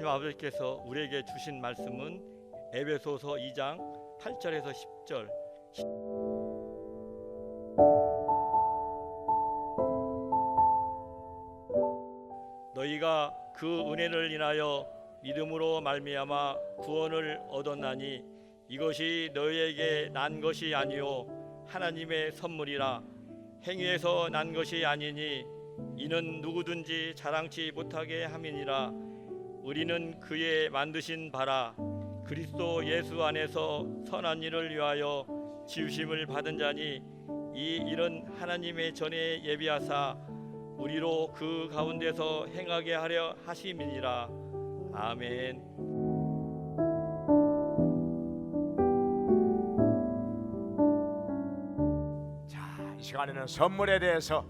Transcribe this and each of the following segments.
아버지께서 우리에게 주신 말씀은 에베소서 2장 8절에서 10절. 너희가 그 은혜를 인하여 믿음으로 말미암아 구원을 얻었나니 이것이 너희에게 난 것이 아니요 하나님의 선물이라. 행위에서 난 것이 아니니 이는 누구든지 자랑치 못하게 함이니라. 우리는 그의 만드신 바라 그리스도 예수 안에서 선한 일을 위하여 지으심을 받은 자니 이 일은 하나님의 전에 예비하사 우리로 그 가운데서 행하게 하려 하심이니라. 아멘. 자, 이 시간에는 선물에 대해서,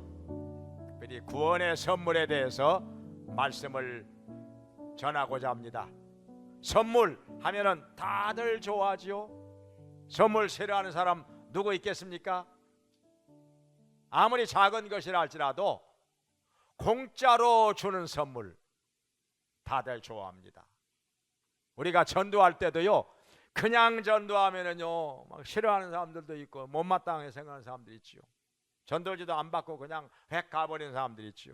특별히 구원의 선물에 대해서 말씀을 전하고자 합니다. 선물 하면은 다들 좋아하지요. 선물 싫어하는 사람 누구 있겠습니까? 아무리 작은 것이라 할지라도 공짜로 주는 선물 다들 좋아합니다. 우리가 전도할 때도요, 그냥 전도하면은요 막 싫어하는 사람들도 있고 못마땅하게 생각하는 사람들이 있지요. 전도지도 안 받고 그냥 획 가버리는 사람들이 있지요.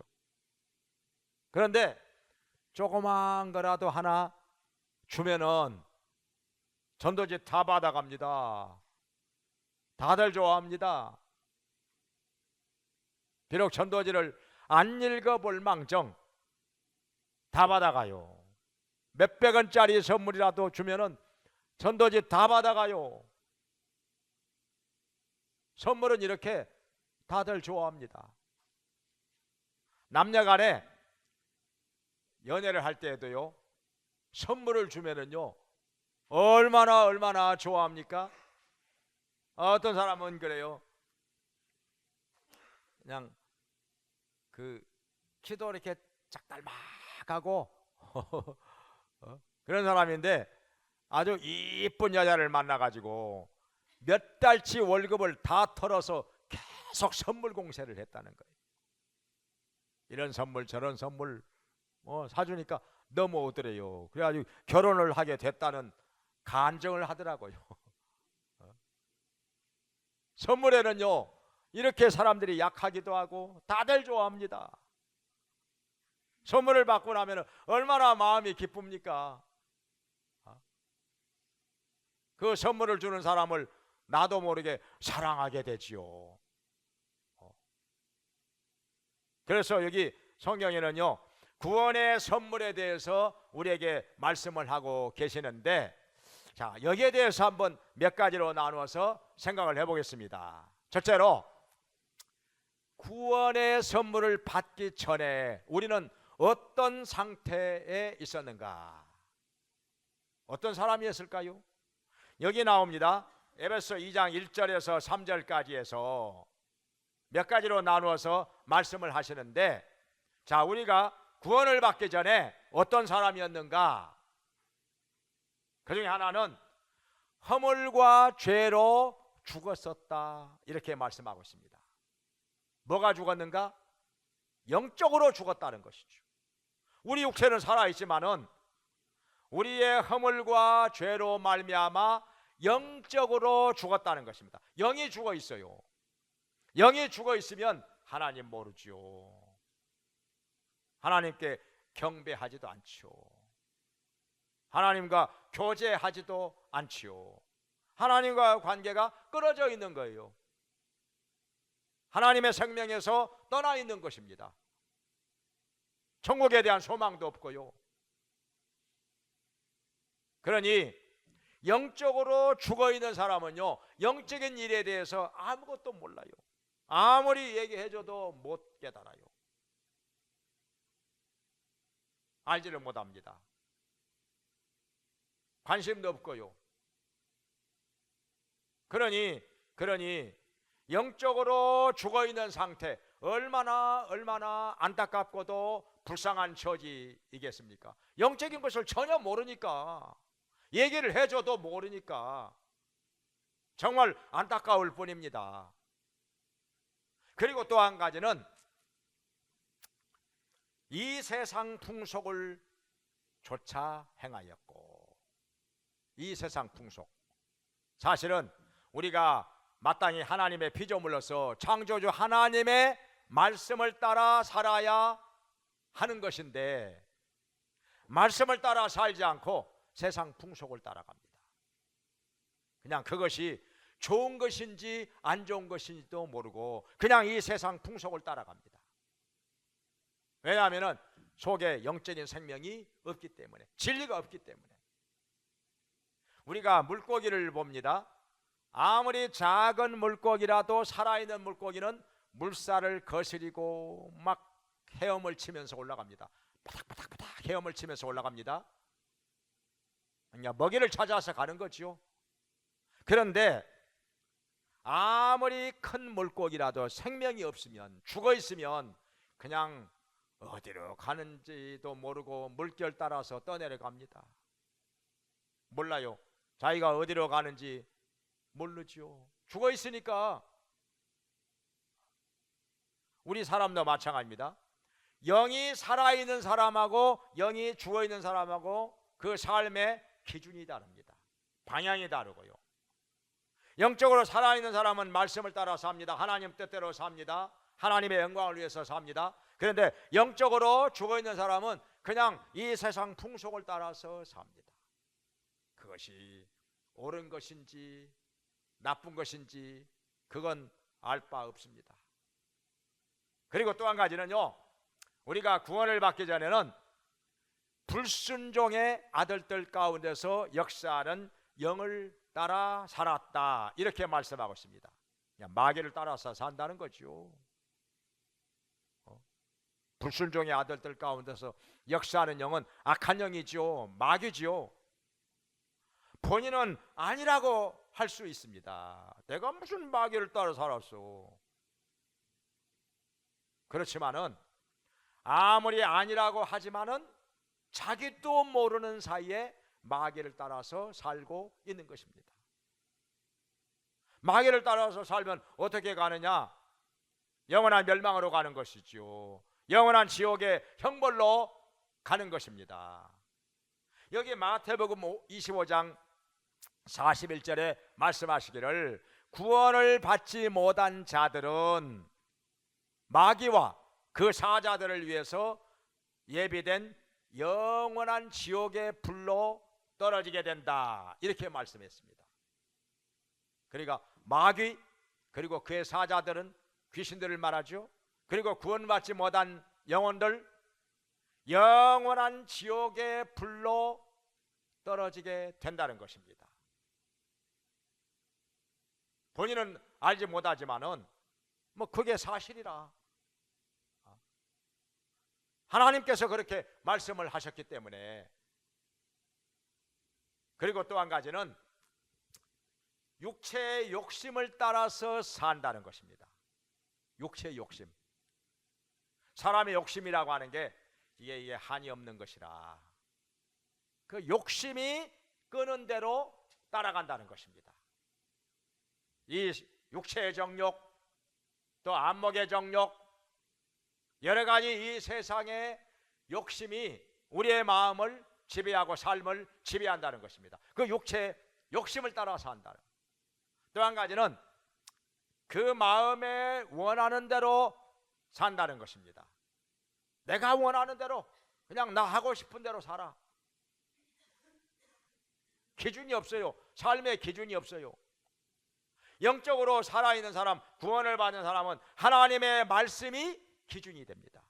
그런데 조그만 거라도 하나 주면은 전도지 다 받아갑니다. 다들 좋아합니다. 비록 전도지를 안 읽어볼 망정 다 받아가요. 몇백 원짜리 선물이라도 주면은 전도지 다 받아가요. 선물은 이렇게 다들 좋아합니다. 남녀간에 연애를 할 때에도요, 선물을 주면은요 얼마나 좋아합니까? 어떤 사람은 그래요. 그냥 그 키도 이렇게 작달막하고 그런 사람인데 아주 이쁜 여자를 만나가지고 몇 달치 월급을 다 털어서 계속 선물 공세를 했다는 거예요. 이런 선물 저런 선물 사주니까 넘어오더래요. 그래가지고 결혼을 하게 됐다는 간증을 하더라고요. 선물에는요 이렇게 사람들이 약하기도 하고 다들 좋아합니다. 선물을 받고 나면 얼마나 마음이 기쁩니까? 그 선물을 주는 사람을 나도 모르게 사랑하게 되지요. 그래서 여기 성경에는요 구원의 선물에 대해서 우리에게 말씀을 하고 계시는데, 자, 여기에 대해서 한번 몇 가지로 나누어서 생각을 해보겠습니다. 첫째로, 구원의 선물을 받기 전에 우리는 어떤 상태에 있었는가? 어떤 사람이었을까요? 여기 나옵니다. 에베소 2장 1절에서 3절까지 해서 몇 가지로 나누어서 말씀을 하시는데, 자, 우리가 구원을 받기 전에 어떤 사람이었는가? 그 중에 하나는 허물과 죄로 죽었었다, 이렇게 말씀하고 있습니다. 뭐가 죽었는가? 영적으로 죽었다는 것이죠. 우리 육체는 살아있지만은 우리의 허물과 죄로 말미암아 영적으로 죽었다는 것입니다. 영이 죽어 있어요. 영이 죽어 있으면 하나님 모르지요. 하나님께 경배하지도 않지요. 하나님과 교제하지도 않지요. 하나님과 관계가 끊어져 있는 거예요. 하나님의 생명에서 떠나 있는 것입니다. 천국에 대한 소망도 없고요. 그러니 영적으로 죽어 있는 사람은요 영적인 일에 대해서 아무것도 몰라요. 아무리 얘기해줘도 못 깨달아요. 알지를 못합니다. 관심도 없고요. 그러니 영적으로 죽어 있는 상태, 얼마나 안타깝고도 불쌍한 처지이겠습니까? 영적인 것을 전혀 모르니까, 얘기를 해줘도 모르니까 정말 안타까울 뿐입니다. 그리고 또 한 가지는 이 세상 풍속을 조차 행하였고. 이 세상 풍속, 사실은 우리가 마땅히 하나님의 피조물로서 창조주 하나님의 말씀을 따라 살아야 하는 것인데, 말씀을 따라 살지 않고 세상 풍속을 따라갑니다. 그냥 그것이 좋은 것인지 안 좋은 것인지도 모르고 그냥 이 세상 풍속을 따라갑니다. 왜냐하면 속에 영적인 생명이 없기 때문에, 진리가 없기 때문에. 우리가 물고기를 봅니다. 아무리 작은 물고기라도 살아있는 물고기는 물살을 거스리고 막 헤엄을 치면서 올라갑니다. 바닥바닥바닥 헤엄을 치면서 올라갑니다. 그냥 먹이를 찾아서 가는 거죠. 그런데 아무리 큰 물고기라도 생명이 없으면, 죽어 있으면 그냥 어디로 가는지도 모르고 물결 따라서 떠내려갑니다. 몰라요. 자기가 어디로 가는지 모르죠. 죽어 있으니까. 우리 사람도 마찬가지입니다. 영이 살아있는 사람하고 영이 죽어있는 사람하고 그 삶의 기준이 다릅니다. 방향이 다르고요. 영적으로 살아있는 사람은 말씀을 따라 삽니다. 하나님 뜻대로 삽니다. 하나님의 영광을 위해서 삽니다. 그런데 영적으로 죽어있는 사람은 그냥 이 세상 풍속을 따라서 삽니다. 그것이 옳은 것인지 나쁜 것인지 그건 알 바 없습니다. 그리고 또 한 가지는요, 우리가 구원을 받기 전에는 불순종의 아들들 가운데서 역사하는 영을 따라 살았다, 이렇게 말씀하고 있습니다. 그냥 마귀를 따라서 산다는 거죠. 불순종의 아들들 가운데서 역사하는 영은 악한 영이죠. 마귀죠. 본인은 아니라고 할 수 있습니다. 내가 무슨 마귀를 따라 살았어. 그렇지만은 아무리 아니라고 하지만은 자기도 모르는 사이에 마귀를 따라서 살고 있는 것입니다. 마귀를 따라서 살면 어떻게 가느냐? 영원한 멸망으로 가는 것이죠. 영원한 지옥의 형벌로 가는 것입니다. 여기 마태복음 25장 41절에 말씀하시기를, 구원을 받지 못한 자들은 마귀와 그 사자들을 위해서 예비된 영원한 지옥의 불로 떨어지게 된다, 이렇게 말씀했습니다. 그러니까 마귀 그리고 그의 사자들은 귀신들을 말하죠. 그리고 구원받지 못한 영혼들, 영원한 지옥의 불로 떨어지게 된다는 것입니다. 본인은 알지 못하지만은 뭐 그게 사실이라, 하나님께서 그렇게 말씀을 하셨기 때문에. 그리고 또 한 가지는 육체의 욕심을 따라서 산다는 것입니다. 육체의 욕심, 사람의 욕심이라고 하는 게 이게 한이 없는 것이라, 그 욕심이 끄는 대로 따라간다는 것입니다. 이 육체의 정욕, 또 안목의 정욕, 여러 가지 이 세상의 욕심이 우리의 마음을 지배하고 삶을 지배한다는 것입니다. 그 육체의 욕심을 따라 산다는. 또 한 가지는 그 마음에 원하는 대로 산다는 것입니다. 내가 원하는 대로, 그냥 나 하고 싶은 대로 살아. 기준이 없어요. 삶의 기준이 없어요. 영적으로 살아있는 사람, 구원을 받는 사람은 하나님의 말씀이 기준이 됩니다.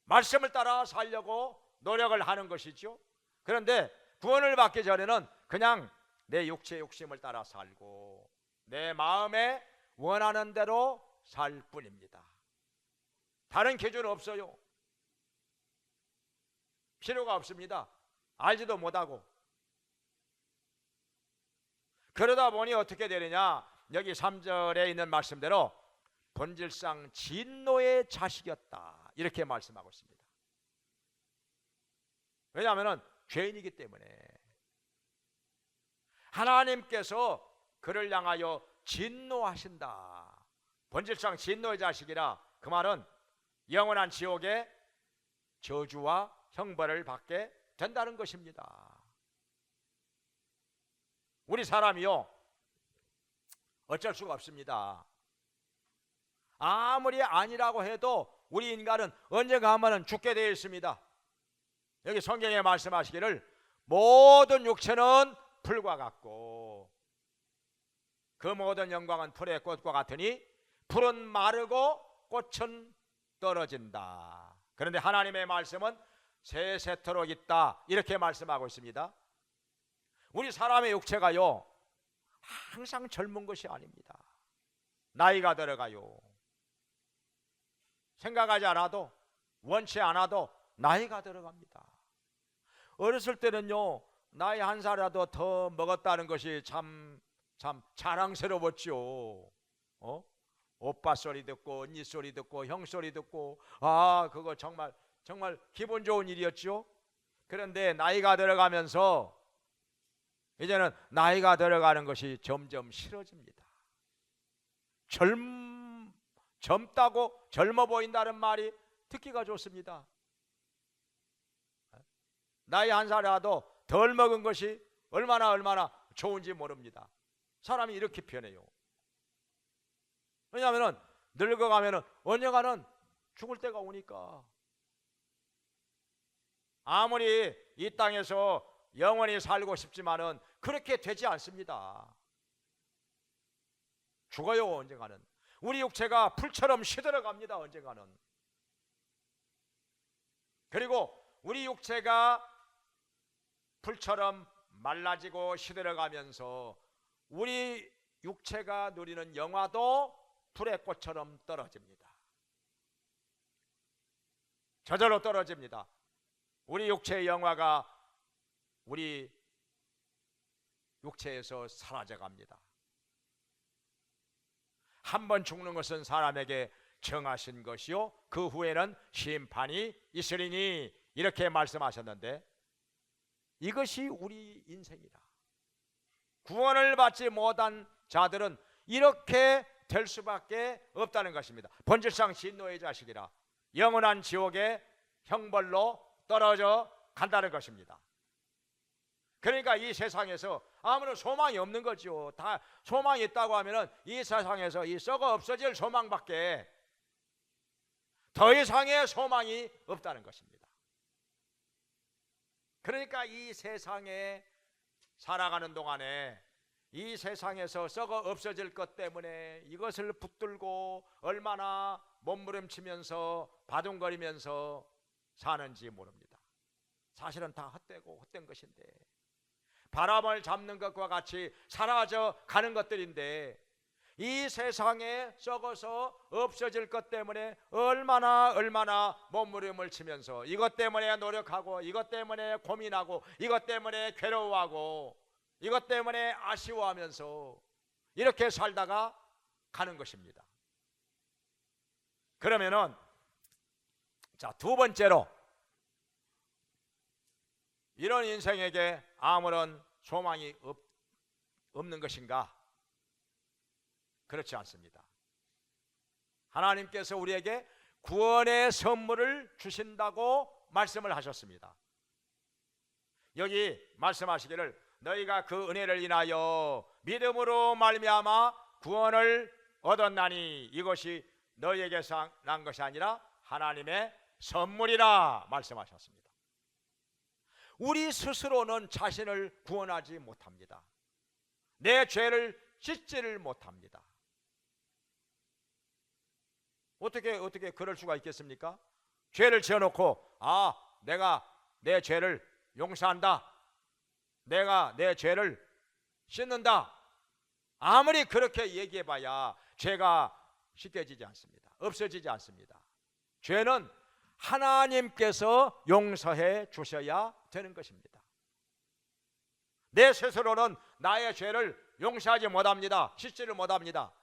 말씀을 따라 살려고 노력을 하는 것이죠. 그런데 구원을 받기 전에는 그냥 내 육체의 욕심을 따라 살고 내 마음에 원하는 대로 살 뿐입니다. 다른 기준은 없어요. 필요가 없습니다. 알지도 못하고. 그러다 보니 어떻게 되느냐? 여기 3절에 있는 말씀대로 본질상 진노의 자식이었다, 이렇게 말씀하고 있습니다. 왜냐하면 죄인이기 때문에. 하나님께서 그를 향하여 진노하신다. 본질상 진노의 자식이라, 그 말은 영원한 지옥의 저주와 형벌을 받게 된다는 것입니다. 우리 사람이요, 어쩔 수가 없습니다. 아무리 아니라고 해도 우리 인간은 언젠가 한 번은 죽게 되어 있습니다. 여기 성경에 말씀하시기를 모든 육체는 풀과 같고 그 모든 영광은 풀의 꽃과 같으니 풀은 마르고 꽃은 떨어진다. 그런데 하나님의 말씀은 세세토록 있다, 이렇게 말씀하고 있습니다. 우리 사람의 육체가요, 항상 젊은 것이 아닙니다. 나이가 들어가요. 생각하지 않아도, 원치 않아도 나이가 들어갑니다. 어렸을 때는요, 나이 한 살이라도 더 먹었다는 것이 참 자랑스러웠죠. 오빠 소리 듣고, 언니 소리 듣고, 형 소리 듣고, 그거 정말 기분 좋은 일이었죠. 그런데 나이가 들어가면서 이제는 나이가 들어가는 것이 점점 싫어집니다. 젊다고 젊어 보인다는 말이 듣기가 좋습니다. 나이 한 살이라도 덜 먹은 것이 얼마나 좋은지 모릅니다. 사람이 이렇게 변해요. 왜냐하면 늙어가면 언젠가는 죽을 때가 오니까. 아무리 이 땅에서 영원히 살고 싶지만은 그렇게 되지 않습니다. 죽어요, 언젠가는. 우리 육체가 풀처럼 시들어갑니다, 언젠가는. 그리고 우리 육체가 풀처럼 말라지고 시들어가면서 우리 육체가 누리는 영화도 불의 꽃처럼 떨어집니다. 저절로 떨어집니다. 우리 육체의 영화가 우리 육체에서 사라져갑니다. 한 번 죽는 것은 사람에게 정하신 것이요 그 후에는 심판이 있으리니, 이렇게 말씀하셨는데 이것이 우리 인생이다. 구원을 받지 못한 자들은 이렇게 될 수밖에 없다는 것입니다. 본질상 진노의 자식이라 영원한 지옥의 형벌로 떨어져 간다는 것입니다. 그러니까 이 세상에서 아무런 소망이 없는 거죠. 다 소망이 있다고 하면은 이 세상에서 이 썩어 없어질 소망밖에 더 이상의 소망이 없다는 것입니다. 그러니까 이 세상에 살아가는 동안에 이 세상에서 썩어 없어질 것 때문에 이것을 붙들고 얼마나 몸부림치면서 바둥거리면서 사는지 모릅니다. 사실은 다 헛된 것인데, 바람을 잡는 것과 같이 사라져 가는 것들인데, 이 세상에 썩어서 없어질 것 때문에 얼마나 몸부림을 치면서 이것 때문에 노력하고, 이것 때문에 고민하고, 이것 때문에 괴로워하고, 이것 때문에 아쉬워하면서 이렇게 살다가 가는 것입니다. 그러면은 자, 두 번째로, 이런 인생에게 아무런 소망이 없는 것인가? 그렇지 않습니다. 하나님께서 우리에게 구원의 선물을 주신다고 말씀을 하셨습니다. 여기 말씀하시기를 너희가 그 은혜를 인하여 믿음으로 말미암아 구원을 얻었나니 이것이 너희에게 난 것이 아니라 하나님의 선물이라 말씀하셨습니다. 우리 스스로는 자신을 구원하지 못합니다. 내 죄를 씻지를 못합니다. 어떻게 그럴 수가 있겠습니까? 죄를 지어놓고 내가 내 죄를 용서한다, 내가 내 죄를 씻는다, 아무리 그렇게 얘기해봐야 죄가 씻겨지지 않습니다. 없어지지 않습니다. 죄는 하나님께서 용서해 주셔야 되는 것입니다. 내 스스로는 나의 죄를 용서하지 못합니다. 씻지를 못합니다.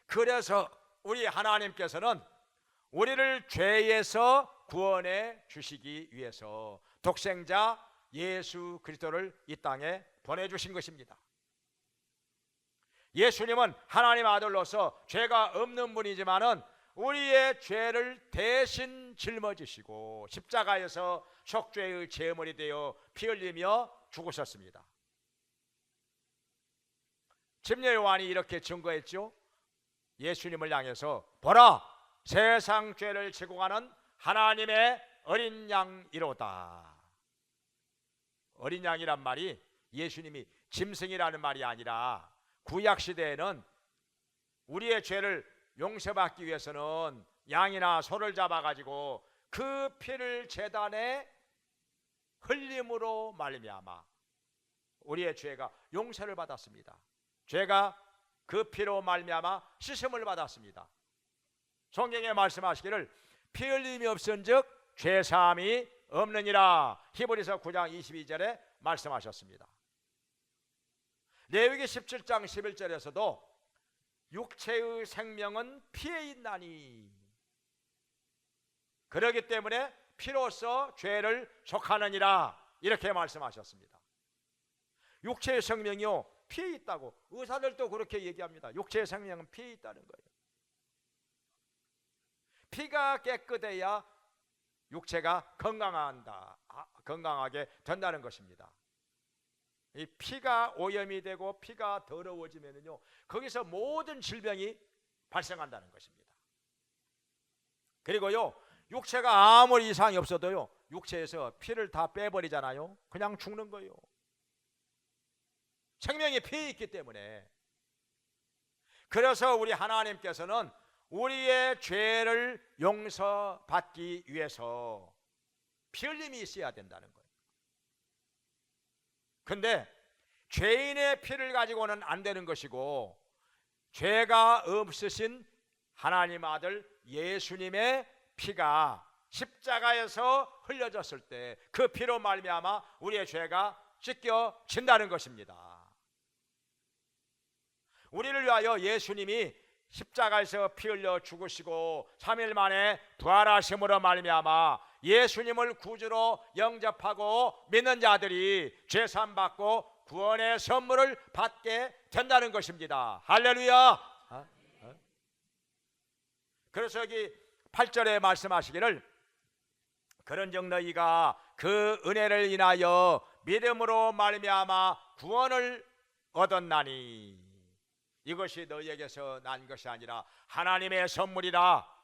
그래서 우리 하나님께서는 우리를 죄에서 구원해 주시기 위해서 독생자 예수 그리스도를 이 땅에 보내주신 것입니다. 예수님은 하나님 아들로서 죄가 없는 분이지만은 우리의 죄를 대신 짊어지시고 십자가에서 속죄의 제물이 되어 피 흘리며 죽으셨습니다. 침례 요한이 이렇게 증거했죠. 예수님을 향해서 보라, 세상 죄를 지고 가는 하나님의 어린 양이로다. 어린 양이란 말이 예수님이 짐승이라는 말이 아니라 구약 시대에는 우리의 죄를 용서받기 위해서는 양이나 소를 잡아가지고 그 피를 제단에 흘림으로 말미암아 우리의 죄가 용서를 받았습니다. 죄가 그 피로 말미암아 씻음을 받았습니다. 성경에 말씀하시기를 피 흘림이 없은즉 죄 사함이 없느니라. 히브리서 9장 22절에 말씀하셨습니다. 레위기 17장 11절에서도 육체의 생명은 피에 있나니 그러기 때문에 피로써 죄를 속하느니라 이렇게 말씀하셨습니다. 육체의 생명이요 피에 있다고 의사들도 그렇게 얘기합니다. 육체의 생명은 피에 있다는 거예요. 피가 깨끗해야 육체가 건강하게 된다는 것입니다. 이 피가 오염이 되고 피가 더러워지면요 거기서 모든 질병이 발생한다는 것입니다. 그리고요 육체가 아무리 이상이 없어도요 육체에서 피를 다 빼버리잖아요. 그냥 죽는 거예요. 생명이 피에 있기 때문에. 그래서 우리 하나님께서는 우리의 죄를 용서받기 위해서 피 흘림이 있어야 된다는 거예요. 근데 죄인의 피를 가지고는 안 되는 것이고 죄가 없으신 하나님 아들 예수님의 피가 십자가에서 흘려졌을 때 그 피로 말미암아 우리의 죄가 씻겨진다는 것입니다. 우리를 위하여 예수님이 십자가에서 피 흘려 죽으시고 3일 만에 부활하심으로 말미암아 예수님을 구주로 영접하고 믿는 자들이 죄사함 받고 구원의 선물을 받게 된다는 것입니다. 할렐루야. 그래서 여기 8절에 말씀하시기를 그런즉 너희가 그 은혜를 인하여 믿음으로 말미암아 구원을 얻었나니 이것이 너희에게서 난 것이 아니라 하나님의 선물이라.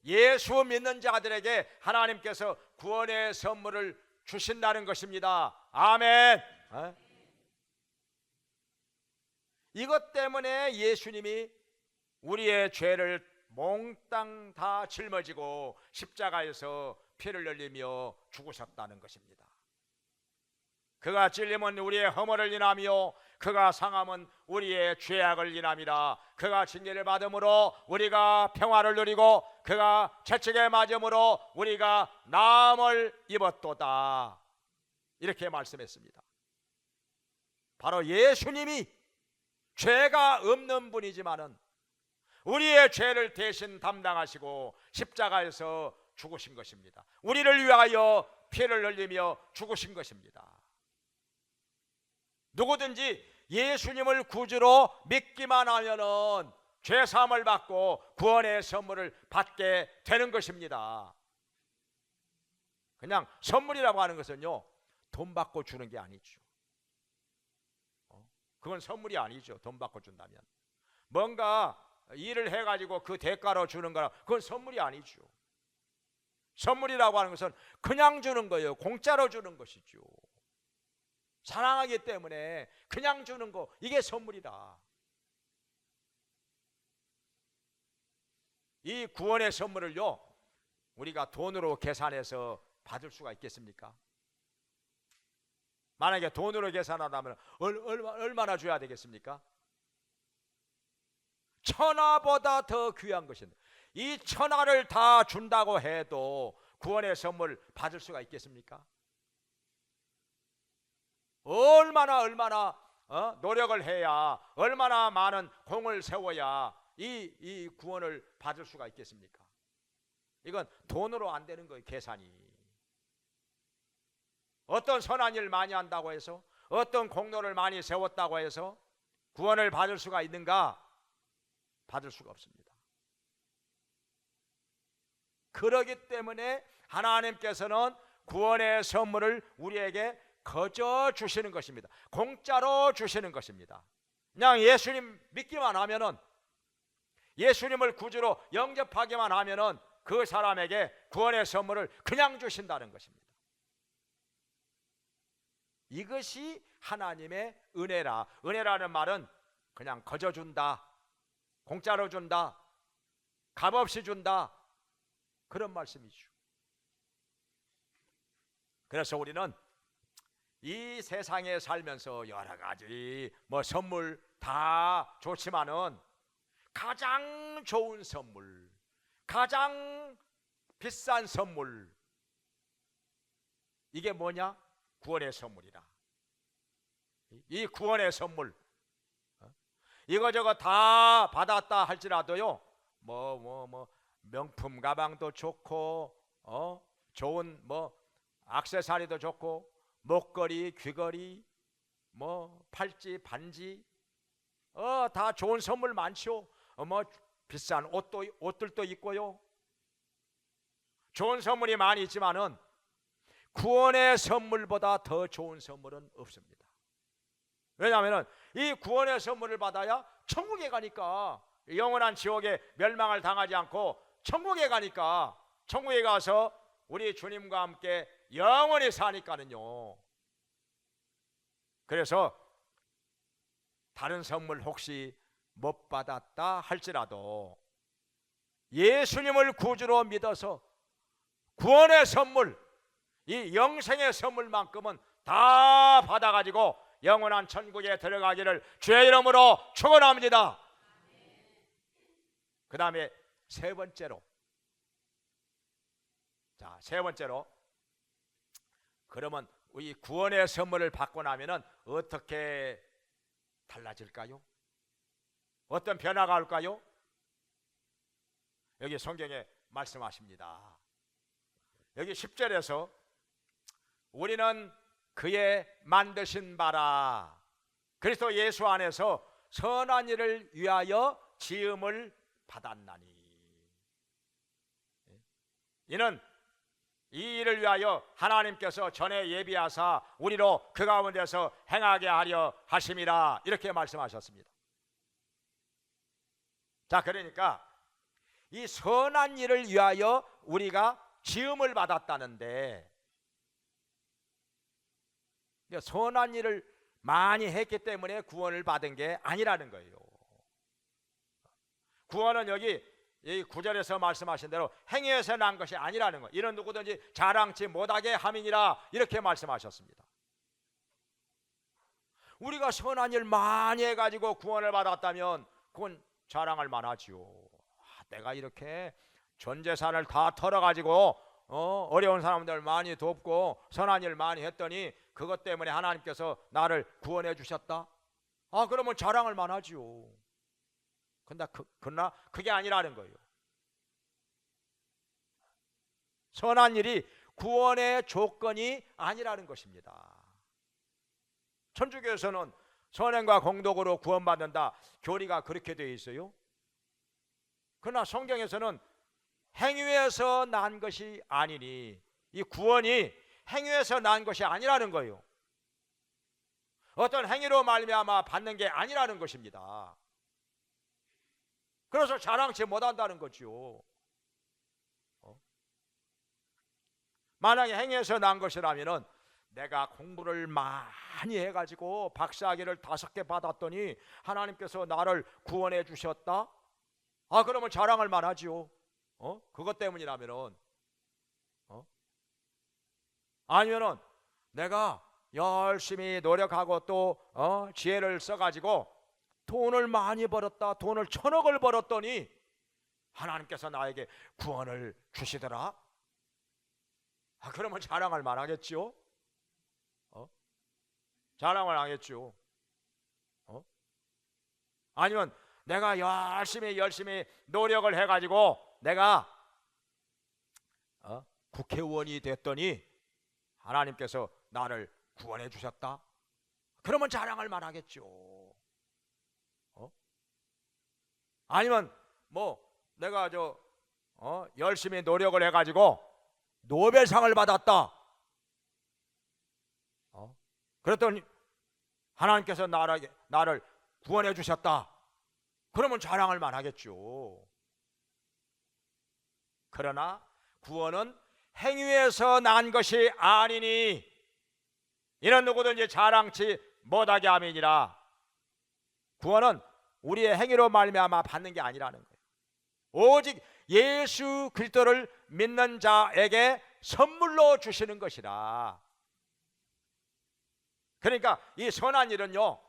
예수 믿는 자들에게 하나님께서 구원의 선물을 주신다는 것입니다. 아멘. 이것 때문에 예수님이 우리의 죄를 몽땅 다 짊어지고 십자가에서 피를 흘리며 죽으셨다는 것입니다. 그가 찔림은 우리의 허물을 인하며 그가 상함은 우리의 죄악을 인함이라. 그가 징계를 받음으로 우리가 평화를 누리고 그가 채찍에 맞음으로 우리가 나음을 입었도다. 이렇게 말씀했습니다. 바로 예수님이 죄가 없는 분이지만은 우리의 죄를 대신 담당하시고 십자가에서 죽으신 것입니다. 우리를 위하여 피를 흘리며 죽으신 것입니다. 누구든지 예수님을 구주로 믿기만 하면은 죄 사함을 받고 구원의 선물을 받게 되는 것입니다. 그냥 선물이라고 하는 것은요 돈 받고 주는 게 아니죠. 그건 선물이 아니죠. 돈 받고 준다면 뭔가 일을 해가지고 그 대가로 주는 거라 그건 선물이 아니죠. 선물이라고 하는 것은 그냥 주는 거예요. 공짜로 주는 것이죠. 사랑하기 때문에 그냥 주는 거 이게 선물이다. 이 구원의 선물을요 우리가 돈으로 계산해서 받을 수가 있겠습니까? 만약에 돈으로 계산하려면 얼마나 줘야 되겠습니까? 천하보다 더 귀한 것인데 이 천하를 다 준다고 해도 구원의 선물 받을 수가 있겠습니까? 얼마나 노력을 해야 얼마나 많은 공을 세워야 이 구원을 받을 수가 있겠습니까? 이건 돈으로 안 되는 거예요. 계산이. 어떤 선한 일 많이 한다고 해서 어떤 공로를 많이 세웠다고 해서 구원을 받을 수가 있는가? 받을 수가 없습니다. 그러기 때문에 하나님께서는 구원의 선물을 우리에게 거저 주시는 것입니다. 공짜로 주시는 것입니다. 그냥 예수님 믿기만 하면은, 예수님을 구주로 영접하기만 하면은 그 사람에게 구원의 선물을 그냥 주신다는 것입니다. 이것이 하나님의 은혜라. 은혜라는 말은 그냥 거저 준다, 공짜로 준다, 값없이 준다, 그런 말씀이죠. 그래서 우리는 이 세상에 살면서 여러 가지 선물 다 좋지만은 가장 좋은 선물, 가장 비싼 선물, 이게 뭐냐? 구원의 선물이라. 이 구원의 선물, 이거저거 다 받았다 할지라도요, 명품 가방도 좋고, 좋은 액세서리도 좋고, 목걸이, 귀걸이, 팔찌, 반지, 다 좋은 선물 많죠. 비싼 옷들도 있고요. 좋은 선물이 많이 있지만은 구원의 선물보다 더 좋은 선물은 없습니다. 왜냐하면 이 구원의 선물을 받아야 천국에 가니까, 영원한 지옥에 멸망을 당하지 않고 천국에 가니까, 천국에 가서 우리 주님과 함께 영원히 사니까는요. 그래서 다른 선물 혹시 못 받았다 할지라도 예수님을 구주로 믿어서 구원의 선물, 이 영생의 선물만큼은 다 받아가지고 영원한 천국에 들어가기를 주의 이름으로 축원합니다. 그 다음에 세 번째로, 그러면 이 구원의 선물을 받고 나면은 어떻게 달라질까요? 어떤 변화가 올까요? 여기 성경에 말씀하십니다. 여기 10절에서 우리는 그의 만드신 바라 그리스도 예수 안에서 선한 일을 위하여 지음을 받았나니, 이는 이 일을 위하여 하나님께서 전에 예비하사 우리로 그 가운데서 행하게 하려 하심이라, 이렇게 말씀하셨습니다. 자, 그러니까 이 선한 일을 위하여 우리가 지음을 받았다는데, 선한 일을 많이 했기 때문에 구원을 받은 게 아니라는 거예요. 구원은 여기 이 9절에서 말씀하신 대로 행위에서 난 것이 아니라는 거예요. 이는 누구든지 자랑치 못하게 함이니라, 이렇게 말씀하셨습니다. 우리가 선한 일 많이 해가지고 구원을 받았다면 그건 자랑할 만하지요. 내가 이렇게 전 재산을 다 털어가지고 어려운 사람들 많이 돕고 선한 일 많이 했더니 그것 때문에 하나님께서 나를 구원해 주셨다. 그러면 자랑할 만하지요. 그러나 그게 아니라는 거예요. 선한 일이 구원의 조건이 아니라는 것입니다. 천주교에서는 선행과 공덕으로 구원받는다, 교리가 그렇게 되어 있어요. 그러나 성경에서는 행위에서 난 것이 아니니, 이 구원이 행위에서 난 것이 아니라는 거예요. 어떤 행위로 말미암아 받는 게 아니라는 것입니다. 그래서 자랑치 못한다는 거죠. 만약에 행위에서 난 것이라면은 내가 공부를 많이 해가지고 박사학위를 5개 받았더니 하나님께서 나를 구원해 주셨다. 그러면 자랑할 만하지요. 그것 때문이라면은. 아니면은 내가 열심히 노력하고 또 지혜를 써가지고 돈을 많이 벌었다, 돈을 1,000억을 벌었더니 하나님께서 나에게 구원을 주시더라. 그러면 자랑할 만하겠죠. 자랑을 하겠죠. 아니면 내가 열심히 노력을 해가지고 내가 국회의원이 됐더니 하나님께서 나를 구원해 주셨다. 그러면 자랑할 만하겠죠. 아니면 내가 열심히 노력을 해가지고 노벨상을 받았다. 그랬더니 하나님께서 나를 구원해 주셨다. 그러면 자랑할 만하겠죠. 그러나 구원은 행위에서 난 것이 아니니 이는 누구든지 자랑치 못하게 함이니라. 구원은 우리의 행위로 말미암아 받는 게 아니라는 거예요. 오직 예수 그리스도를 믿는 자에게 선물로 주시는 것이라. 그러니까 이 선한 일은요,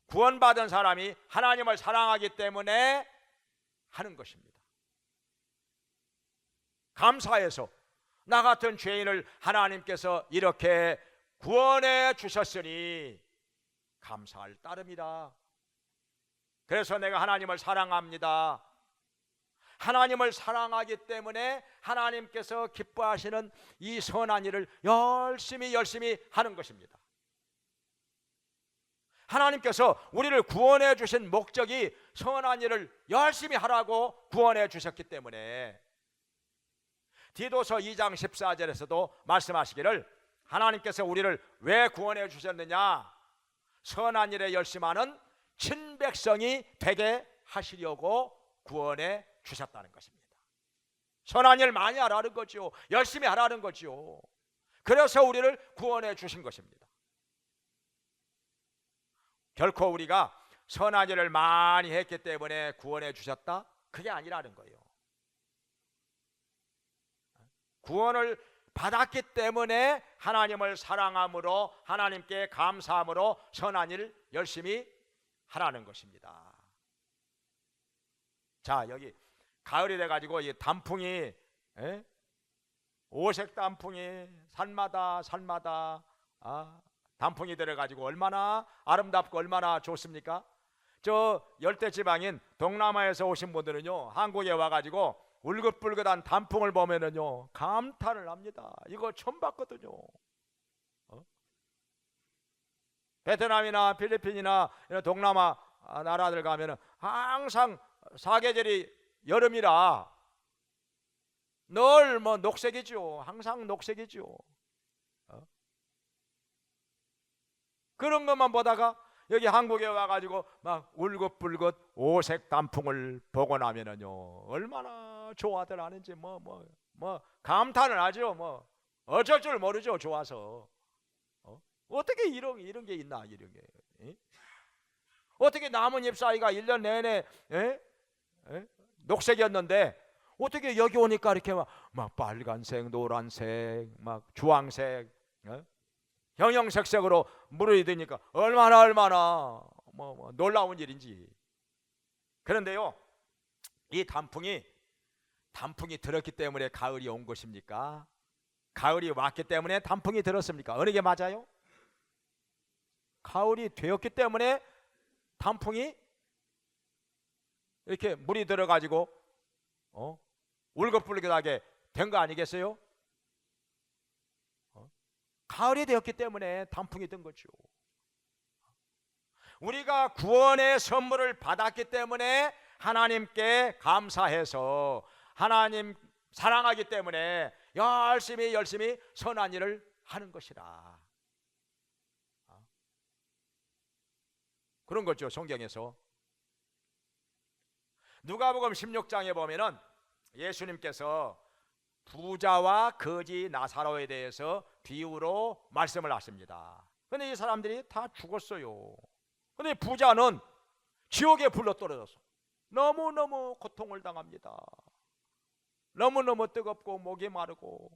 구원받은 사람이 하나님을 사랑하기 때문에 하는 것입니다. 감사해서 나 같은 죄인을 하나님께서 이렇게 구원해 주셨으니 감사할 따름이라. 그래서 내가 하나님을 사랑합니다. 하나님을 사랑하기 때문에 하나님께서 기뻐하시는 이 선한 일을 열심히 하는 것입니다. 하나님께서 우리를 구원해 주신 목적이 선한 일을 열심히 하라고 구원해 주셨기 때문에 디도서 2장 14절에서도 말씀하시기를 하나님께서 우리를 왜 구원해 주셨느냐? 선한 일에 열심하는 친백성이 되게 하시려고 구원해 주셨다는 것입니다. 선한 일 많이 하라는 거죠. 열심히 하라는 거죠. 그래서 우리를 구원해 주신 것입니다. 결코 우리가 선한 일을 많이 했기 때문에 구원해 주셨다? 그게 아니라는 거예요. 구원을 받았기 때문에 하나님을 사랑함으로 하나님께 감사함으로 선한 일 열심히 하라는 것입니다. 자, 여기 가을이 돼가지고 이 단풍이, 오색 단풍이 산마다 단풍이 들어가지고 얼마나 아름답고 얼마나 좋습니까? 저 열대지방인 동남아에서 오신 분들은요, 한국에 와가지고 울긋불긋한 단풍을 보면은요 감탄을 합니다. 이거 처음 봤거든요. 베트남이나 필리핀이나 이런 동남아 나라들 가면은 항상 사계절이 여름이라 늘 뭐 녹색이죠. 항상 녹색이죠. 그런 것만 보다가 여기 한국에 와가지고 막 울긋불긋 오색 단풍을 보고 나면은요 얼마나 좋아들 하는지 뭐 감탄을 하죠. 뭐 어쩔 줄 모르죠. 좋아서 어떻게 이런 게 있나 이런 게 어떻게 나뭇잎 사이가 1년 내내 녹색이었는데 어떻게 여기 오니까 이렇게 막 빨간색, 노란색, 막 주황색, 형형색색으로 물이 드니까 얼마나 놀라운 일인지. 그런데요, 이 단풍이 들었기 때문에 가을이 온 것입니까? 가을이 왔기 때문에 단풍이 들었습니까? 어느 게 맞아요? 가을이 되었기 때문에 단풍이 이렇게 물이 들어가지고 울긋불긋하게 된 거 아니겠어요? 가을이 되었기 때문에 단풍이 든 거죠. 우리가 구원의 선물을 받았기 때문에 하나님께 감사해서 하나님 사랑하기 때문에 열심히 선한 일을 하는 것이라. 그런 거죠. 성경에서 누가복음 16장에 보면은 예수님께서 부자와 거지 나사로에 대해서 비유로 말씀을 하십니다. 근데 이 사람들이 다 죽었어요. 근데 부자는 지옥에 불러 떨어져서 너무너무 고통을 당합니다. 너무너무 뜨겁고 목이 마르고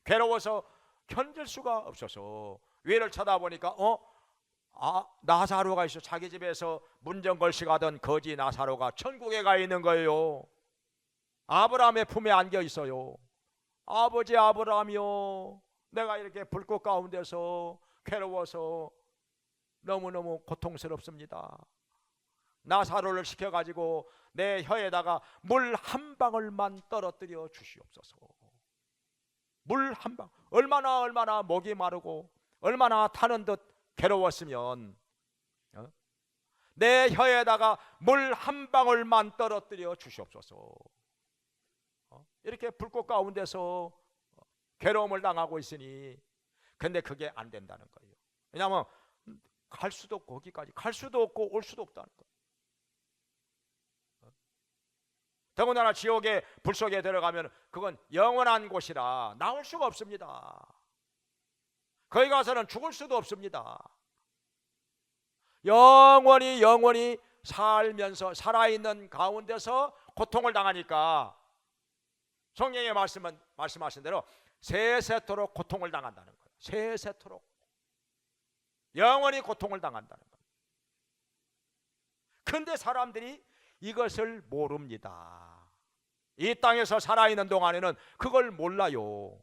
괴로워서 견딜 수가 없어서 위를 쳐다보니까 나사로가 있어. 자기 집에서 문전걸식하던 거지 나사로가 천국에 가 있는 거예요. 아브라함의 품에 안겨 있어요. 아버지 아브라함이요, 내가 이렇게 불꽃 가운데서 괴로워서 너무너무 고통스럽습니다. 나사로를 시켜가지고 내 혀에다가 물 한 방울만 떨어뜨려 주시옵소서. 물 한 방울. 얼마나 목이 마르고 얼마나 타는 듯 괴로웠으면 내 혀에다가 물 한 방울만 떨어뜨려 주시옵소서. 이렇게 불꽃 가운데서 괴로움을 당하고 있으니, 근데 그게 안 된다는 거예요. 왜냐하면 갈 수도 없고, 거기까지 갈 수도 없고 올 수도 없다는 거예요. 더군다나 지옥의 불 속에 들어가면 그건 영원한 곳이라 나올 수가 없습니다. 거기 가서는 죽을 수도 없습니다. 영원히 살면서, 살아있는 가운데서 고통을 당하니까 성경에 말씀하신 대로 세세토록 고통을 당한다는 거예요. 세세토록 영원히 고통을 당한다는 거예요. 근데 사람들이 이것을 모릅니다. 이 땅에서 살아있는 동안에는 그걸 몰라요.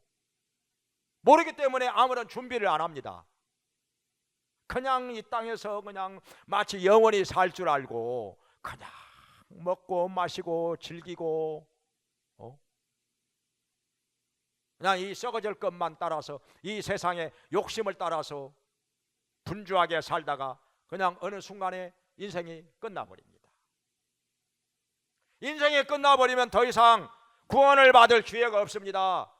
모르기 때문에 아무런 준비를 안 합니다. 그냥 이 땅에서 그냥 마치 영원히 살 줄 알고 그냥 먹고 마시고 즐기고 그냥 이 썩어질 것만 따라서, 이 세상의 욕심을 따라서 분주하게 살다가 그냥 어느 순간에 인생이 끝나버립니다. 인생이 끝나버리면 더 이상 구원을 받을 기회가 없습니다.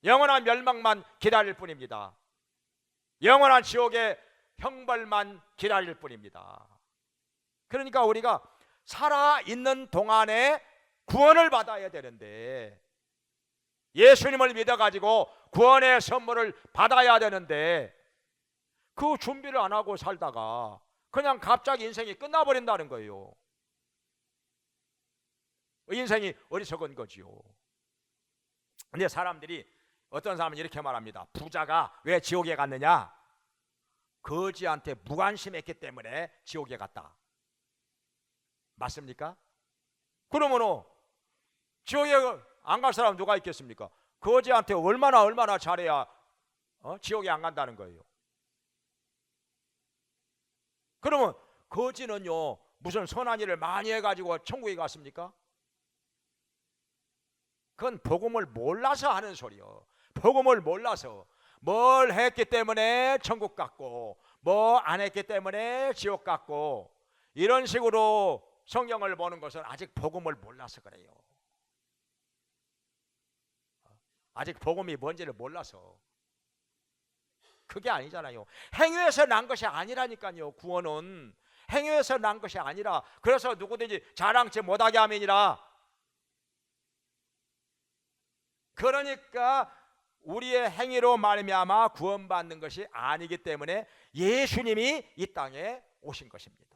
영원한 멸망만 기다릴 뿐입니다. 영원한 지옥의 형벌만 기다릴 뿐입니다. 그러니까 우리가 살아있는 동안에 구원을 받아야 되는데, 예수님을 믿어가지고 구원의 선물을 받아야 되는데 그 준비를 안 하고 살다가 그냥 갑자기 인생이 끝나버린다는 거예요. 인생이 어리석은 거지요. 근데 사람들이, 어떤 사람은 이렇게 말합니다. 부자가 왜 지옥에 갔느냐? 거지한테 무관심했기 때문에 지옥에 갔다. 맞습니까? 그러면 지옥에 안 갈 사람 누가 있겠습니까? 거지한테 얼마나 잘해야 지옥에 안 간다는 거예요. 그러면 거지는요 무슨 선한 일을 많이 해가지고 천국에 갔습니까? 그건 복음을 몰라서 하는 소리요. 복음을 몰라서 뭘 했기 때문에 천국 갔고 뭐 안 했기 때문에 지옥 갔고, 이런 식으로 성경을 보는 것은 아직 복음을 몰라서 그래요. 아직 복음이 뭔지를 몰라서. 그게 아니잖아요. 행위에서 난 것이 아니라니까요. 구원은 행위에서 난 것이 아니라, 그래서 누구든지 자랑치 못하게 함이니라. 그러니까 우리의 행위로 말미암아 구원받는 것이 아니기 때문에 예수님이 이 땅에 오신 것입니다.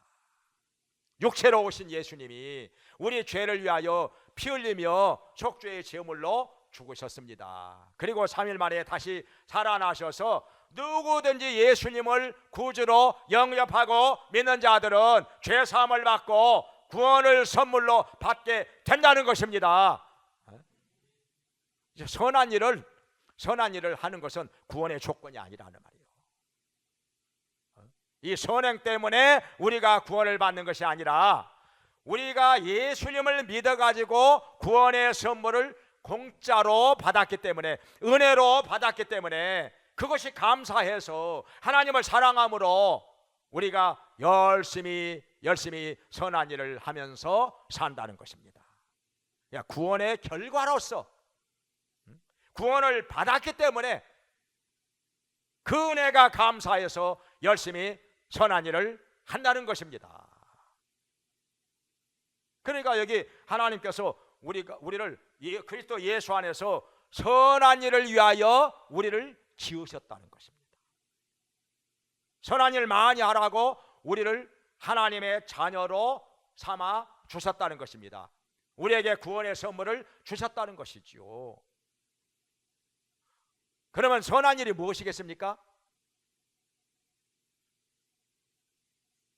육체로 오신 예수님이 우리 죄를 위하여 피 흘리며 속죄의 제물로 죽으셨습니다. 그리고 3일 만에 다시 살아나셔서 누구든지 예수님을 구주로 영접하고 믿는 자들은 죄 사함을 받고 구원을 선물로 받게 된다는 것입니다. 선한 일을 하는 것은 구원의 조건이 아니라는 말이에요. 이 선행 때문에 우리가 구원을 받는 것이 아니라, 우리가 예수님을 믿어가지고 구원의 선물을 공짜로 받았기 때문에, 은혜로 받았기 때문에 그것이 감사해서 하나님을 사랑함으로 우리가 열심히 선한 일을 하면서 산다는 것입니다. 구원의 결과로서, 구원을 받았기 때문에 그 은혜가 감사해서 열심히 선한 일을 한다는 것입니다. 그러니까 여기 하나님께서 우리를 그리스도 예수 안에서 선한 일을 위하여 우리를 지으셨다는 것입니다. 선한 일 많이 하라고 우리를 하나님의 자녀로 삼아 주셨다는 것입니다. 우리에게 구원의 선물을 주셨다는 것이지요. 그러면 선한 일이 무엇이겠습니까?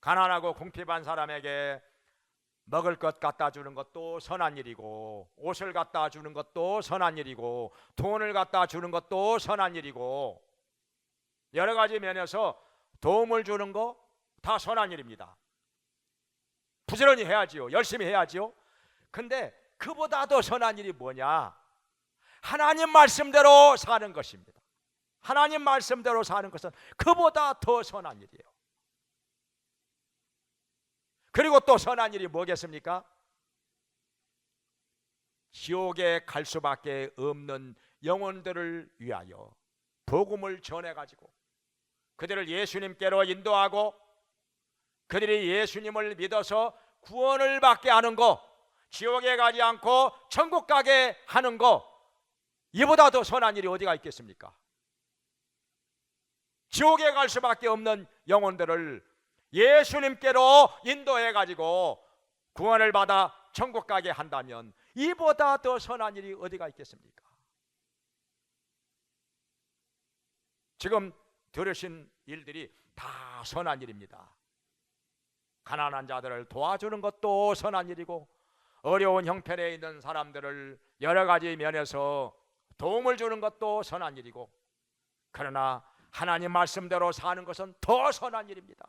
가난하고 궁핍한 사람에게 먹을 것 갖다 주는 것도 선한 일이고, 옷을 갖다 주는 것도 선한 일이고, 돈을 갖다 주는 것도 선한 일이고, 여러 가지 면에서 도움을 주는 거 다 선한 일입니다. 부지런히 해야지요. 열심히 해야지요. 근데 그보다 더 선한 일이 뭐냐? 하나님 말씀대로 사는 것입니다. 하나님 말씀대로 사는 것은 그보다 더 선한 일이에요. 그리고 또 선한 일이 뭐겠습니까? 지옥에 갈 수밖에 없는 영혼들을 위하여 복음을 전해가지고 그들을 예수님께로 인도하고 그들이 예수님을 믿어서 구원을 받게 하는 거, 지옥에 가지 않고 천국 가게 하는 거, 이보다 더 선한 일이 어디가 있겠습니까? 지옥에 갈 수밖에 없는 영혼들을 예수님께로 인도해 가지고 구원을 받아 천국 가게 한다면 이보다 더 선한 일이 어디가 있겠습니까? 지금 들으신 일들이 다 선한 일입니다. 가난한 자들을 도와주는 것도 선한 일이고, 어려운 형편에 있는 사람들을 여러 가지 면에서 도움을 주는 것도 선한 일이고, 그러나 하나님 말씀대로 사는 것은 더 선한 일입니다.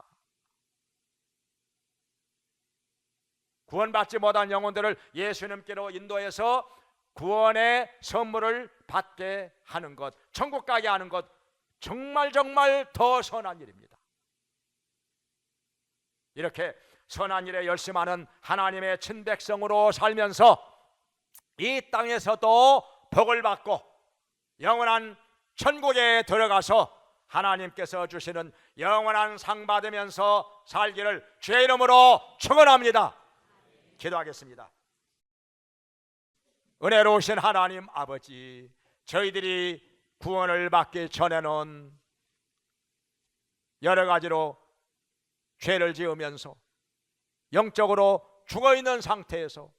구원받지 못한 영혼들을 예수님께로 인도해서 구원의 선물을 받게 하는 것, 천국 가게 하는 것, 정말 더 선한 일입니다. 이렇게 선한 일에 열심하는 하나님의 친백성으로 살면서 이 땅에서도 복을 받고 영원한 천국에 들어가서 하나님께서 주시는 영원한 상 받으면서 살기를 주의 이름으로 축원합니다. 기도하겠습니다. 은혜로우신 하나님 아버지, 저희들이 구원을 받기 전에는 여러 가지로 죄를 지으면서 영적으로 죽어있는 상태에서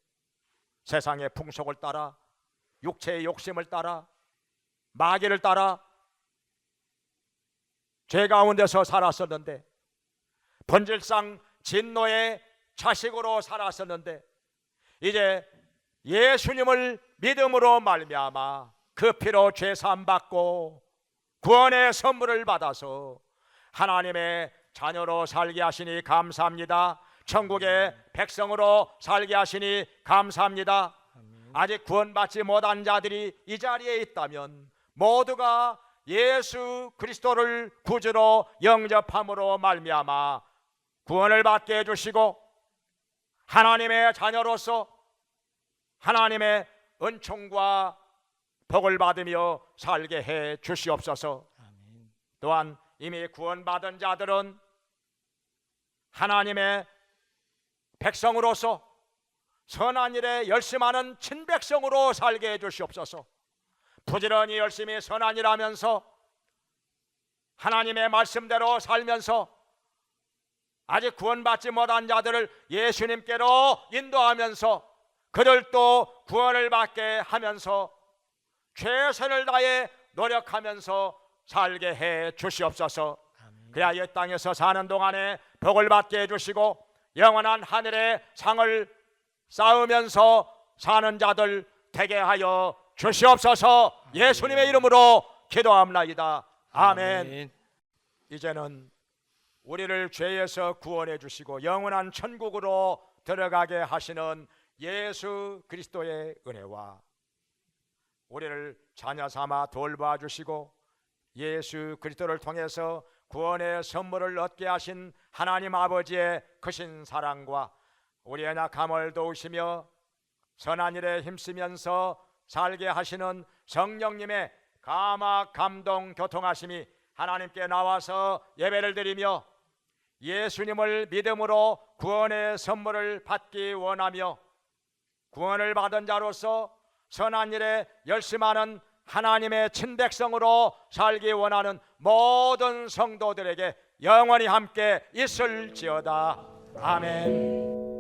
세상의 풍속을 따라, 육체의 욕심을 따라, 마귀를 따라 죄 가운데서 살았었는데, 본질상 진노의 자식으로 살았었는데, 이제 예수님을 믿음으로 말미암아 그 피로 죄 사함 받고 구원의 선물을 받아서 하나님의 자녀로 살게 하시니 감사합니다. 천국의 백성으로 살게 하시니 감사합니다. 아직 구원받지 못한 자들이 이 자리에 있다면 모두가 예수 그리스도를 구주로 영접함으로 말미암아 구원을 받게 해주시고 하나님의 자녀로서 하나님의 은총과 복을 받으며 살게 해 주시옵소서. 또한 이미 구원받은 자들은 하나님의 백성으로서 선한 일에 열심하는 친백성으로 살게 해 주시옵소서. 부지런히 열심히 선한 일 하면서 하나님의 말씀대로 살면서 아직 구원받지 못한 자들을 예수님께로 인도하면서 그들도 구원을 받게 하면서 최선을 다해 노력하면서 살게 해 주시옵소서. 그래야 이 땅에서 사는 동안에 복을 받게 해주시고 영원한 하늘의 상을 쌓으면서 사는 자들 되게 하여 주시옵소서. 예수님의 이름으로 기도합나이다. 아멘. 이제는 우리를 죄에서 구원해 주시고 영원한 천국으로 들어가게 하시는 예수 그리스도의 은혜와 우리를 자녀 삼아 돌봐 주시고 예수 그리스도를 통해서 구원의 선물을 얻게 하신 하나님 아버지의 크신 사랑과 우리의 약함을 도우시며 선한 일에 힘쓰면서 살게 하시는 성령님의 감화 감동 교통하심이 하나님께 나와서 예배를 드리며 예수님을 믿음으로 구원의 선물을 받기 원하며 구원을 받은 자로서 선한 일에 열심하는 하나님의 친백성으로 살기 원하는 모든 성도들에게 영원히 함께 있을지어다. 아멘.